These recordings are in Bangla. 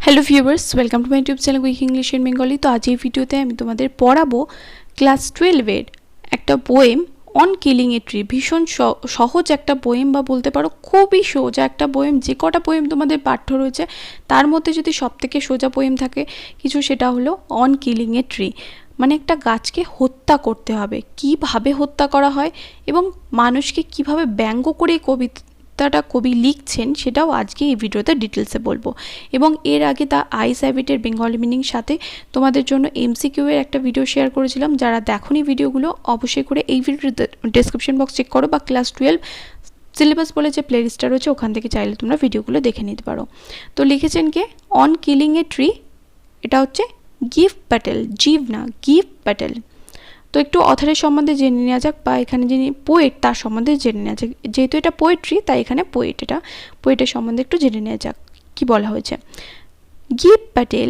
Hello viewers, welcome to my YouTube channel quick English in Bengali. तो आज এই ভিডিওতে আমি তোমাদের পড়াবো ক্লাস 12 এর একটা poem on killing a tree. ভীষণ সহজ একটা পোয়েম, বা বলতে পারো খুবই সোজা একটা পোয়েম। যে কটা পোয়েম তোমাদের পাঠ্য রয়েছে তার মধ্যে যদি সবথেকে সোজা পোয়েম থাকে কিছু, সেটা হলো অন কিলিং এ ট্রি। মানে একটা গাছকে হত্যা করতে হবে, কিভাবে হত্যা করা হয় এবং মানুষকে কিভাবে ব্যঙ্গ করে কবিতাটা কবি লিখছেন সেটাও আজকে এই ভিডিওতে ডিটেলসে বলবো। এবং এর আগে দ্য আইস হ্যাবিটের বেঙ্গলি মিনিং সাথে তোমাদের জন্য এমসিকিউ এর একটা ভিডিও শেয়ার করেছিলাম। যারা দেখোনি ভিডিওগুলো অবশ্যই করে এই ভিডিওর ডেসক্রিপশন বক্স চেক করো, বা ক্লাস 12 সিলেবাস বলে যে প্লেলিস্টটা রয়েছে ওখান থেকে চাইলে তোমরা ভিডিওগুলো দেখে নিতে পারো। তো লিখেছেন কে? On killing a tree. এটা হচ্ছে গিভ প্যাটেল, জিভ না, গিভ প্যাটেল। তো একটু অথরের সম্বন্ধে জেনে নেওয়া যাক, বা এখানে যিনি পোয়েট তার সম্বন্ধে জেনে নেওয়া যাক। যেহেতু এটা পোয়েট্রি তাই এখানে পোয়েট, এটা পোয়েটের সম্বন্ধে একটু জেনে নেওয়া যাক কি বলা হয়েছে। Give Patel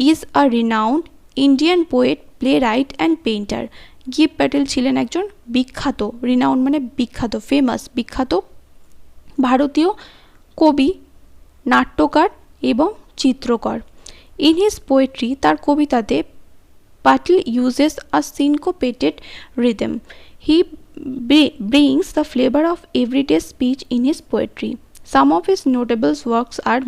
is a renowned Indian poet, play right and painter. Give Patel ছিলেন একজন বিখ্যাত, রিনাউন্ড মানে বিখ্যাত, ফেমাস, বিখ্যাত ভারতীয় কবি, নাট্যকার এবং চিত্রকর। ইন হিজ পোয়েট্রি, তার কবিতাতে Patel uses a syncopated rhythm. He brings the flavor of everyday speech in his poetry. Some of his notable works are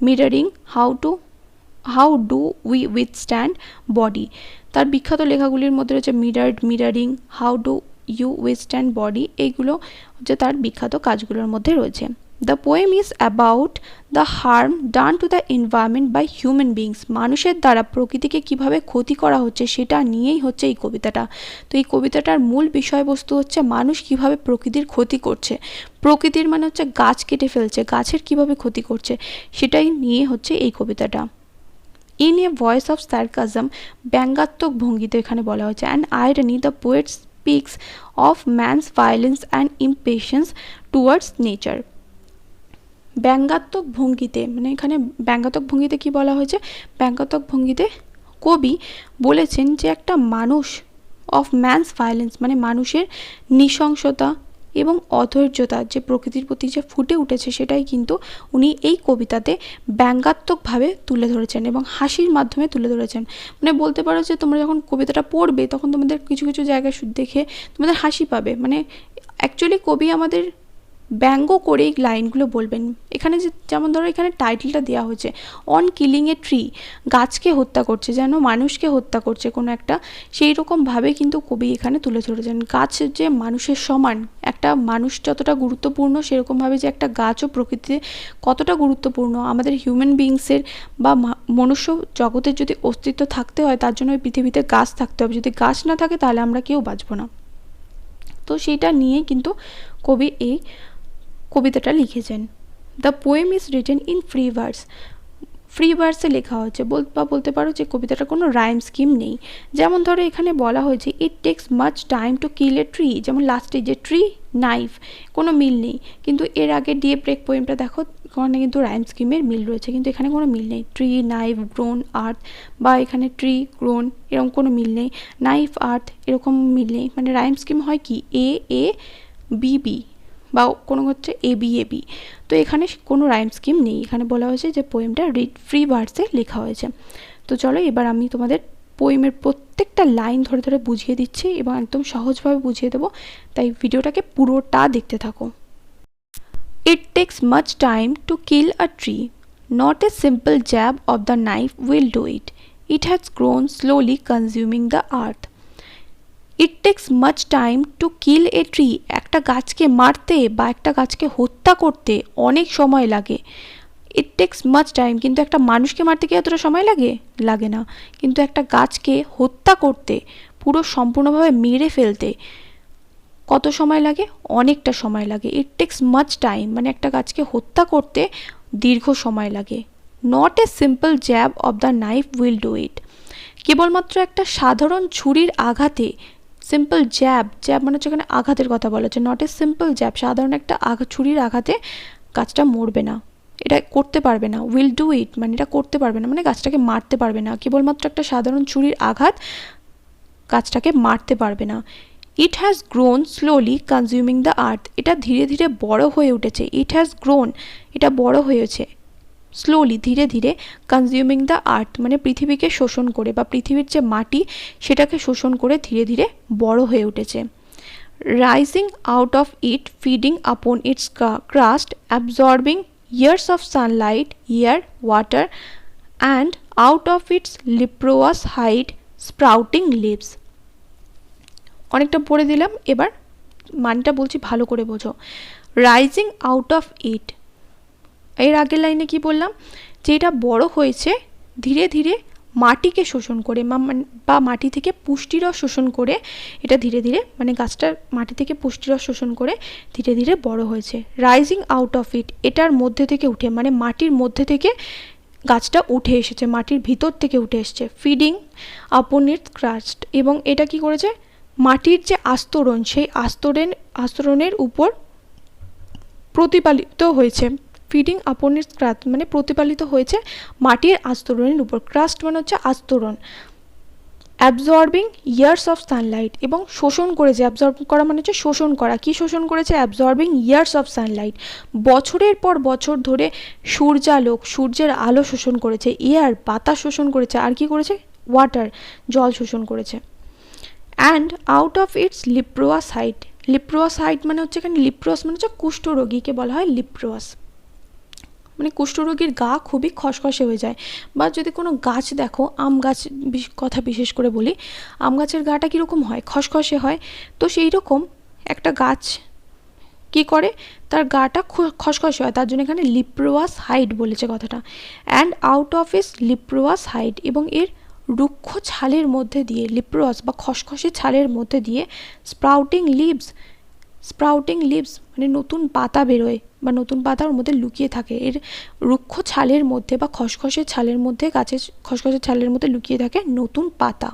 mirroring how do we withstand body. তার বিখ্যাত লেখাগুলির মধ্যে রয়েছে mirroring, how do you withstand body, এইগুলো হচ্ছে তার বিখ্যাত কাজগুলোর মধ্যে রয়েছে। The poem is about the harm done to the environment by human beings. মানুষের দ্বারা প্রকৃতিকে কিভাবে ক্ষতি করা হচ্ছে সেটা নিয়েই হচ্ছে এই কবিতাটা। তো এই কবিতাটার মূল বিষয়বস্তু হচ্ছে মানুষ কিভাবে প্রকৃতির ক্ষতি করছে। প্রকৃতির মানে হচ্ছে গাছ কেটে ফেলছে, গাছের কিভাবে ক্ষতি করছে সেটাই নিয়ে হচ্ছে এই কবিতাটা। In a voice of sarcasm, ব্যঙ্গাত্মক ভঙ্গিতে এখানে বলা হয়েছে। And irony, the poet speaks of man's violence and impatience towards nature. ব্যঙ্গাত্মক ভঙ্গিতে, মানে এখানে ব্যঙ্গাত্মক ভঙ্গিতে কি বলা হয়েছে? ব্যঙ্গাত্মক ভঙ্গিতে কবি বলেছেন যে একটা মানুষ, অফ ম্যানস ভায়োলেন্স মানে মানুষের নৃশংসতা এবং অধৈর্যতা যে প্রকৃতির প্রতি যে ফুটে উঠেছে সেটাই কিন্তু উনি এই কবিতাতে ব্যঙ্গাত্মকভাবে তুলে ধরেছেন এবং হাসির মাধ্যমে তুলে ধরেছেন। মানে বলতে পারো যে তোমরা যখন কবিতাটা পড়বে তখন তোমাদের কিছু কিছু জায়গায় দেখে তোমাদের হাসি পাবে। মানে অ্যাকচুয়ালি কবি আমাদের ব্যঙ্গ করে এই লাইনগুলো বলবেন। এখানে যেমন ধরো এখানে টাইটেলটা দেওয়া হয়েছে অন কিলিং এ ট্রি, গাছকে হত্যা করছে, যেন মানুষকে হত্যা করছে কোনো একটা, সেই রকমভাবে কিন্তু কবি এখানে তুলে ধরেছেন। গাছ যে মানুষের সমান, একটা মানুষ যতটা গুরুত্বপূর্ণ সেরকমভাবে যে একটা গাছও প্রকৃতিতে কতটা গুরুত্বপূর্ণ, আমাদের হিউম্যান বিংসের বা মনুষ্য জগতের যদি অস্তিত্ব থাকতে হয় তার জন্য ওই পৃথিবীতে গাছ থাকতে হবে। যদি গাছ না থাকে তাহলে আমরা কেউ বাঁচব না। তো সেইটা নিয়ে কিন্তু কবি এই কবিতাটা লিখেছেন। The poem is written in free verse, free ভার্সে লেখা হয়েছে, বা বলতে পারো যে কবিতাটা কোনো রাইম স্কিম নেই। যেমন ধরো এখানে বলা হয়েছে it takes much time to kill a tree, যেমন লাস্টে যে ট্রি নাইফ, কোনো মিল নেই। কিন্তু এর আগে ডিএ ব্রেক পোয়েমটা দেখো, ওখানে কিন্তু রাইম স্কিমের মিল রয়েছে, কিন্তু এখানে কোনো মিল নেই। ট্রি, নাইফ, গ্রোন, আর্থ, বা এখানে ট্রি, গ্রোন এরকম কোনো মিল নেই। নাইফ, আর্থ এরকম মিল নেই। মানে রাইম স্কিম হয় কি এ এ বি বি, বা কোনো হচ্ছে এ বি এ বি। তো এখানে কোনো রাইম স্কিম নেই। এখানে বলা হয়েছে যে পোয়েমটা ফ্রি ভার্সে লেখা হয়েছে। তো চলো এবার আমি তোমাদের পোয়েমের প্রত্যেকটা লাইন ধরে ধরে বুঝিয়ে দিচ্ছি এবং একদম সহজভাবে বুঝিয়ে দেবো, তাই ভিডিওটাকে পুরোটা দেখতে থাকো। It takes much time to kill a tree, not a simple jab of the knife will do it, it has grown slowly consuming the earth. It takes much time to kill a tree, একটা গাছকে মারতে বা একটা গাছকে হত্যা করতে অনেক সময় লাগে। ইট টেক্স মাচ টাইম, কিন্তু একটা মানুষকে মারতে কি এতটা সময় লাগে? লাগে না। কিন্তু একটা গাছকে হত্যা করতে, পুরো সম্পূর্ণভাবে মেরে ফেলতে কত সময় লাগে? অনেকটা সময় লাগে। ইট টেক্স মাচ টাইম মানে একটা গাছকে হত্যা করতে দীর্ঘ সময় লাগে। Not a simple jab of the knife will do it, কেবলমাত্র একটা সাধারণ ছুরির আঘাতে, সিম্পল জ্যাব, জ্যাব মানে হচ্ছে এখানে আঘাতের কথা বলা হচ্ছে। নট এ সিম্পল জ্যাব, সাধারণ একটা ছুরির আঘাতে গাছটা মরবে না, এটা করতে পারবে না। উইল ডু ইট মানে এটা করতে পারবে না, মানে গাছটাকে মারতে পারবে না। কেবলমাত্র একটা সাধারণ ছুরির আঘাত গাছটাকে মারতে পারবে না। It has grown slowly consuming the earth, এটা ধীরে ধীরে বড় হয়ে উঠেছে। ইট হ্যাজ গ্রোন, এটা বড় হয়েছে, স্লোলি ধীরে ধীরে কনজিউমিং দ্য আর্থ মানে পৃথিবীকে শোষণ করে বা পৃথিবীর যে মাটি সেটাকে শোষণ করে ধীরে ধীরে বড় হয়ে উঠেছে। Rising out of it, feeding upon its crust, absorbing years of sunlight, air, water, and out of its leprous hide sprouting leaves. অনেকটা পড়ে দিলাম, এবার মানটা বলছি ভালো করে বোঝো। রাইজিং আউট অফ ইট, এর আগের লাইনে কি বললাম, যে এটা বড় হয়েছে ধীরে ধীরে মাটিকে শোষণ করে বা মাটি থেকে পুষ্টিরস শোষণ করে, এটা ধীরে ধীরে মানে গাছটার মাটি থেকে পুষ্টিরস শোষণ করে ধীরে ধীরে বড় হয়েছে। রাইজিং আউট অফ ইট, এটার মধ্যে থেকে উঠে মানে মাটির মধ্যে থেকে গাছটা উঠে এসেছে, মাটির ভিতর থেকে উঠে এসেছে। ফিডিং আপন ইটস ক্রাস্ট, এবং এটা কি করেছে, মাটির যে আস্তরণ সেই আস্তরণের উপর প্রতিপালিত হয়েছে। ফিডিং আপন ইটস ক্রাস্ট মানে প্রতিপালিত হয়েছে মাটির আস্তরণের উপর। ক্রাস্ট মানে হচ্ছে আস্তরণ। অ্যাবজর্বিং ইয়ার্স অফ সানলাইট, এবং শোষণ করেছে, অ্যাবজর্ব করা মানে হচ্ছে শোষণ করা। কি শোষণ করেছে? অ্যাবজর্বিং ইয়ার্স অফ সানলাইট, বছরের পর বছর ধরে সূর্যালোক, সূর্যের আলো শোষণ করেছে। এয়ার, বাতাস শোষণ করেছে। আর কি করেছে? ওয়াটার, জল শোষণ করেছে। And out of its leprous hide, leprous hide মানে হচ্ছে এখানে লিপ্রোয়াস মানে হচ্ছে কুষ্ঠরোগীকে বলা হয় লিপ্রোয়াস, মানে কুষ্ঠরোগীর গা খুবই খসখসে হয়ে যায়। বা যদি কোনো গাছ দেখো, আম গাছ কথা বিশেষ করে বলি, আম গাছের গাটা কীরকম হয়? খসখসে হয়। তো সেই রকম একটা গাছ কি করে, তার গাটা খসখসে হয়, তার জন্য এখানে লিপ্রোয়াস হাইড বলেছে কথাটা। And out of its leprous hide, এবং এর রুক্ষ ছালের মধ্যে দিয়ে, লিপ্রোয়াস বা খসখসে ছালের মধ্যে দিয়ে স্প্রাউটিং লিভস, স্প্রাউটিং লিভস মানে নতুন পাতা বেরোয় বা নতুন পাতা ওর মধ্যে লুকিয়ে থাকে। এর রুক্ষ ছালের মধ্যে বা খসখসে ছালের মধ্যে, গাছের খসখসে ছালের মধ্যে লুকিয়ে থাকে নতুন পাতা,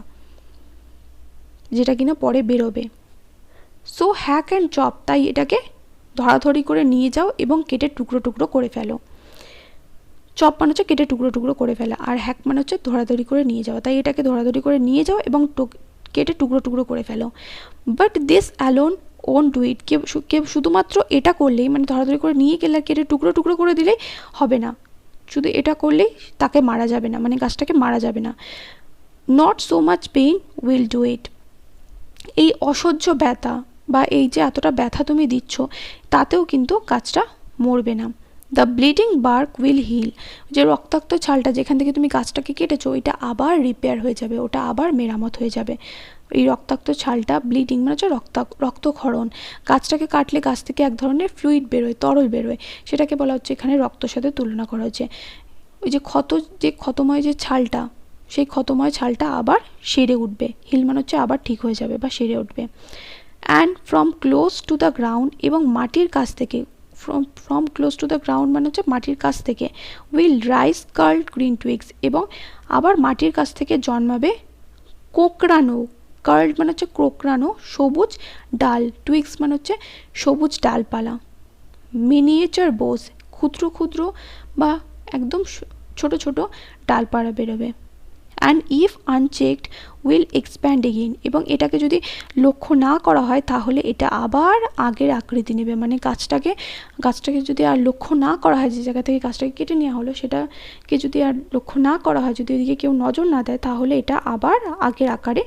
যেটা কিনা পরে বেরোবে। সো হ্যাক অ্যান্ড চপ, তাই এটাকে ধরাধরি করে নিয়ে যাও এবং কেটে টুকরো টুকরো করে ফেলো। চপ মানে হচ্ছে কেটে টুকরো টুকরো করে ফেলা, আর হ্যাক মানে হচ্ছে ধরাধরি করে নিয়ে যাওয়া। তাই এটাকে ধরাধরি করে নিয়ে যাও এবং কেটে টুকরো টুকরো করে ফেলো। But this alone won't do it, কেউ শুধুমাত্র এটা করলেই মানে ধরাধরি করে নিয়ে গেলে কেটে টুকরো টুকরো করে দিলেই হবে না, শুধু এটা করলেই তাকে মারা যাবে না, মানে গাছটাকে মারা যাবে না। Not so much pain will do it, এই অসহ্য ব্যথা বা এই যে এতটা ব্যথা তুমি দিচ্ছ তাতেও কিন্তু গাছটা মরবে না। The bleeding bark will heal, যে রক্তাক্ত ছালটা যেখান থেকে তুমি গাছটাকে কেটেছো ওইটা আবার রিপেয়ার হয়ে যাবে, ওটা আবার মেরামত হয়ে যাবে। এই রক্তাক্ত ছালটা, ব্লিডিং মানে হচ্ছে রক্তক্ষরণ, গাছটাকে কাটলে গাছ থেকে এক ধরনের ফ্লুইড বেরোয়, তরল বেরোয়, সেটাকে বলা হচ্ছে এখানে রক্তর সাথে তুলনা করা হচ্ছে। ওই যে ক্ষতময় যে ছালটা, সেই ক্ষতময় ছালটা আবার সেরে উঠবে। হিল মানে হচ্ছে আবার ঠিক হয়ে যাবে বা সেরে উঠবে। And from close to the ground, এবং মাটির কাছ থেকে, from close to the ground মানে হচ্ছে মাটির কাছ থেকে, উইল রাইজ কার্লড গ্রিন টুইগস, এবং আবার মাটির কাছ থেকে জন্মাবে কোঁকড়ানো, কার্লড মানে হচ্ছে কোঁকড়ানো সবুজ ডাল, টুইগস মানে হচ্ছে সবুজ ডালপালা। মিনিয়েচার বোস, ক্ষুদ্র ক্ষুদ্র বা একদম ছোট ছোট ডালপালা বেরোবে। And if unchecked will expand again, এবং এটাকে যদি লক্ষ্য না করা হয় তাহলে এটা আবার আগের আকৃতি নেবে, মানে গাছটাকে যদি আর লক্ষ্য না করা হয়, যে জায়গা থেকে গাছটাকে কেটে নেওয়া হলো সেটাকে যদি আর লক্ষ্য না করা হয়, যদি ওইদিকে কেউ নজর না দেয়, তাহলে এটা আবার আগের আকারে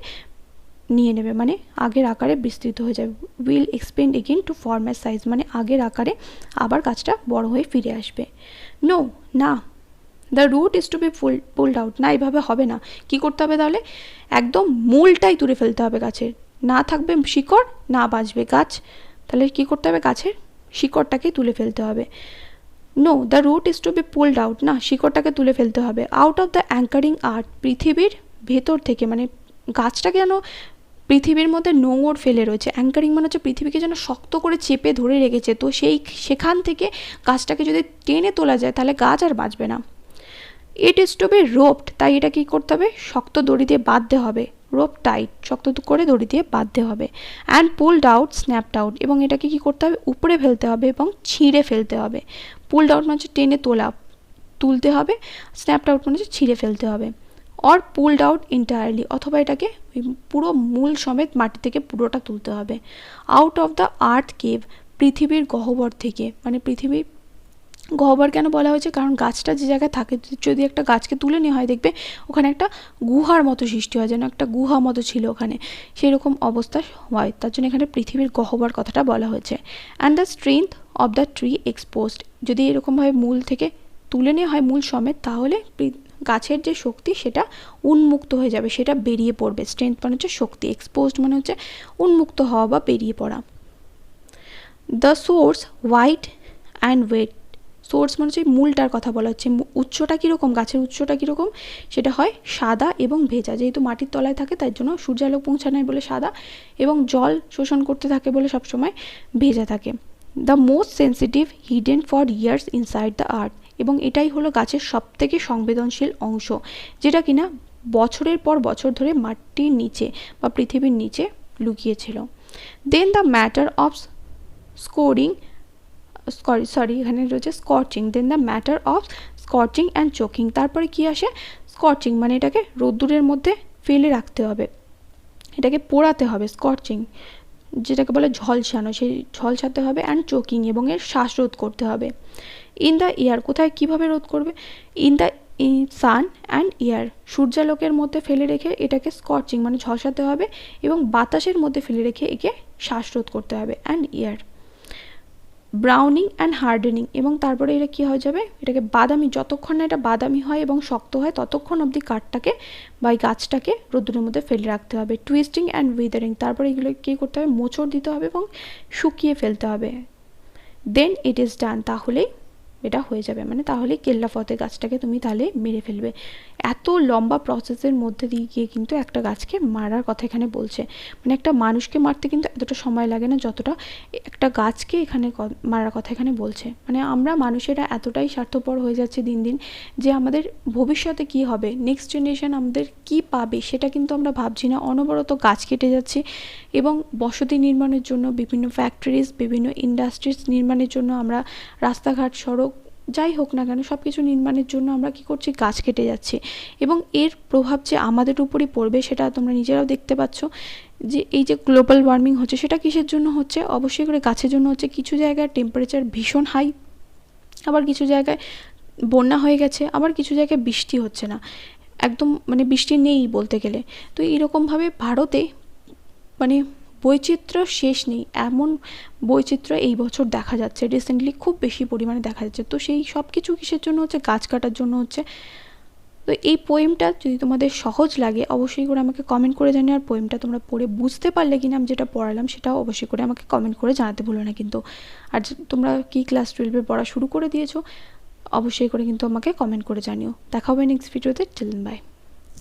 নিয়ে নেবে, মানে আগের আকারে বিস্তৃত হয়ে যাবে। Will expand again two former size, মানে আগের আকারে আবার গাছটা বড় হয়ে ফিরে আসবে। নো, না, the root is to be pulled out, না এইভাবে হবে না। কি করতে হবে তাহলে? একদম মূলটাই তুলে ফেলতে হবে গাছের, না থাকবে শিকড়, না বাঁচবে গাছ, তাহলে কি করতে হবে? গাছের শিকড়টাকেই তুলে ফেলতে হবে। No, the root is to be pulled out, না শিকড়টাকে তুলে ফেলতে হবে। Out of the anchoring earth, পৃথিবীর ভেতর থেকে, মানে গাছটাকে যেন পৃথিবীর মধ্যে নোঙর ফেলে রয়েছে। অ্যাঙ্কারিং মানে হচ্ছে পৃথিবীকে যেন শক্ত করে চেপে ধরে রেখেছে, তো সেখান থেকে গাছটাকে যদি টেনে তোলা যায় তাহলে গাছ আর বাঁচবে না। It is to be roped, তাই এটা কী করতে হবে? শক্ত দড়ি দিয়ে বাঁধতে হবে। রোপ টাইট, শক্ত করে দড়ি দিয়ে বাঁধতে হবে। And pulled out, snapped out, এবং এটাকে কী করতে হবে? উপরে ফেলতে হবে এবং ছিঁড়ে ফেলতে হবে। পুলড আউট মানে হচ্ছে টেনে তুলতে হবে, স্ন্যাপড আউট মানে হচ্ছে ছিঁড়ে ফেলতে হবে। অর পুলড আউট এন্টায়ারলি, অথবা এটাকে পুরো মূল সমেত মাটি থেকে পুরোটা তুলতে হবে। Out of the earth cave, পৃথিবীর গহ্বর থেকে, মানে পৃথিবীর গহ্বর কেন বলা হয়েছে, কারণ গাছটা যে জায়গায় থাকে, যদি একটা গাছকে তুলে নেওয়া হয় দেখবে ওখানে একটা গুহার মতো সৃষ্টি হয়, যেন একটা গুহা মতো ছিল ওখানে, সেই রকম অবস্থা হয়, তার জন্য এখানে পৃথিবীর গহ্বর কথাটা বলা হয়েছে। And the strength of the tree exposed, যদি এরকমভাবে মূল থেকে তুলে নেওয়া হয় মূল সমেত, তাহলে গাছের যে শক্তি সেটা উন্মুক্ত হয়ে যাবে, সেটা বেরিয়ে পড়বে। স্ট্রেংথ মানে হচ্ছে শক্তি, এক্সপোজড মানে হচ্ছে উন্মুক্ত হওয়া বা বেরিয়ে পড়া। The source white and wet, source মানে হচ্ছে মূলটার কথা বলা হচ্ছে, উৎসটা কীরকম, গাছের উৎসটা কীরকম, সেটা হয় সাদা এবং ভেজা, যেহেতু মাটির তলায় থাকে তাই জন্য সূর্যালোক পৌঁছায় বলে সাদা, এবং জল শোষণ করতে থাকে বলে সবসময় ভেজা থাকে। The most sensitive hidden for years inside the earth, এবং এটাই হলো গাছের সবথেকে সংবেদনশীল অংশ, যেটা কিনা বছরের পর বছর ধরে মাটির নিচে বা পৃথিবীর নিচে লুকিয়েছিল। Then the matter of scorching এখানে রয়েছে scorching, then the matter of scorching and choking, তারপরে কি আসে স্কর্চিং, মানে এটাকে রোদ্দুরের মধ্যে ফেলে রাখতে হবে, এটাকে পোড়াতে হবে, স্কর্চিং যেটাকে বলে ঝলসানো, সেই ঝলসাতে হবে, অ্যান্ড চোকিং এবং এর শ্বাসরোধ করতে হবে। ইন দ্য এয়ার, কোথায় কীভাবে রোধ করবে, in the sun and air, সূর্যালোকের মধ্যে ফেলে রেখে এটাকে স্কর্চিং মানে ঝলসাতে হবে, এবং বাতাসের মধ্যে ফেলে রেখে একে শ্বাসরোধ করতে হবে, and air. Browning and hardening, এবং তারপরে এটা কী হয়ে যাবে, এটাকে বাদামি, যতক্ষণ না এটা বাদামি হয় এবং শক্ত হয় ততক্ষণ অবধি কাঠটাকে বা এই গাছটাকে রোদ্দুরের মধ্যে ফেলে রাখতে হবে। টুইস্টিং অ্যান্ড উইদারিং, তারপরে এগুলো কী করতে হবে, মোচড় দিতে হবে এবং শুকিয়ে ফেলতে হবে। দেন ইট ইজ ডান, তাহলেই এটা হয়ে যাবে, মানে তাহলেই কেল্লা ফতে গাছটাকে তুমি তাহলে মেরে ফেলবে। এত লম্বা প্রসেসের মধ্যে দিয়ে গিয়ে কিন্তু একটা গাছকে মারার কথা এখানে বলছে, মানে একটা মানুষকে মারতে কিন্তু এতটা সময় লাগে না যতটা একটা গাছকে এখানে মারার কথা এখানে বলছে। মানে আমরা মানুষেরা এতটাই স্বার্থপর হয়ে যাচ্ছে দিন দিন, যে আমাদের ভবিষ্যতে কি হবে, নেক্সট জেনারেশন আমাদের কি পাবে সেটা কিন্তু আমরা ভাবছি না, অনবরত গাছ কেটে যাচ্ছে, এবং বসতি নির্মাণের জন্য বিভিন্ন ফ্যাক্টরিজ, বিভিন্ন ইন্ডাস্ট্রিজ নির্মাণের জন্য আমরা রাস্তাঘাট, সড়ক যাই হোক না কেন সব কিছু নির্মাণের জন্য আমরা কী করছি, গাছ কেটে যাচ্ছি, এবং এর প্রভাব যে আমাদের উপরই পড়বে সেটা তোমরা নিজেরাও দেখতে পাচ্ছ, যে এই যে গ্লোবাল ওয়ার্মিং হচ্ছে সেটা কিসের জন্য হচ্ছে, অবশ্যই করে গাছের জন্য হচ্ছে। কিছু জায়গায় টেম্পারেচার ভীষণ হাই, আবার কিছু জায়গায় বন্যা হয়ে গেছে, আবার কিছু জায়গায় বৃষ্টি হচ্ছে না, একদম মানে বৃষ্টি নেই বলতে গেলে। তো এইরকমভাবে ভারতে মানে বৈচিত্র্য শেষ নেই, এমন বৈচিত্র্য এই বছর দেখা যাচ্ছে, রিসেন্টলি খুব বেশি পরিমাণে দেখা যাচ্ছে। তো সেই সব কিছু কিসের জন্য হচ্ছে, গাছ কাটার জন্য হচ্ছে। তো এই পোয়েমটা যদি তোমাদের সহজ লাগে অবশ্যই করে আমাকে কমেন্ট করে জানিও, আর পোয়েমটা তোমরা পড়ে বুঝতে পারলে কিনা আমি যেটা পড়ালাম সেটাও অবশ্যই করে আমাকে কমেন্ট করে জানাতে ভুলো না কিন্তু। আর তোমরা কি ক্লাস 12 পড়া শুরু করে দিয়েছো অবশ্যই করে কিন্তু আমাকে কমেন্ট করে জানিও। দেখা হবে নেক্সট ভিডিওতে, টিল দেন বাই।